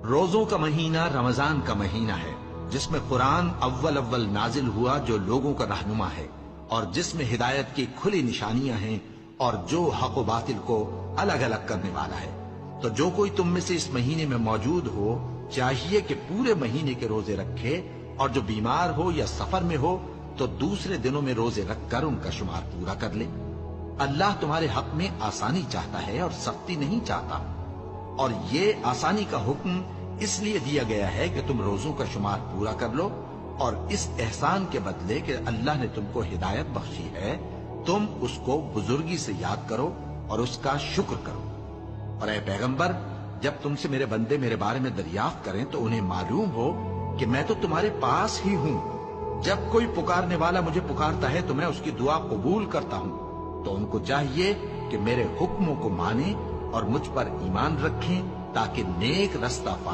روزوں کا مہینہ رمضان کا مہینہ ہے، جس میں قرآن اول اول نازل ہوا، جو لوگوں کا رہنما ہے، اور جس میں ہدایت کی کھلی نشانیاں ہیں، اور جو حق و باطل کو الگ الگ کرنے والا ہے۔ تو جو کوئی تم میں سے اس مہینے میں موجود ہو، چاہیے کہ پورے مہینے کے روزے رکھے، اور جو بیمار ہو یا سفر میں ہو تو دوسرے دنوں میں روزے رکھ کر ان کا شمار پورا کر لے۔ اللہ تمہارے حق میں آسانی چاہتا ہے اور سختی نہیں چاہتا، اور یہ آسانی کا حکم اس لیے دیا گیا ہے کہ تم روزوں کا شمار پورا کر لو، اور اس احسان کے بدلے کہ اللہ نے تم کو ہدایت بخشی ہے، تم اس کو بزرگی سے یاد کرو اور اس کا شکر کرو۔ اور اے پیغمبر، جب تم سے میرے بندے میرے بارے میں دریافت کریں تو انہیں معلوم ہو کہ میں تو تمہارے پاس ہی ہوں۔ جب کوئی پکارنے والا مجھے پکارتا ہے تو میں اس کی دعا قبول کرتا ہوں۔ تو ان کو چاہیے کہ میرے حکموں کو مانیں اور مجھ پر ایمان رکھیں تاکہ نیک رستہ پائیں۔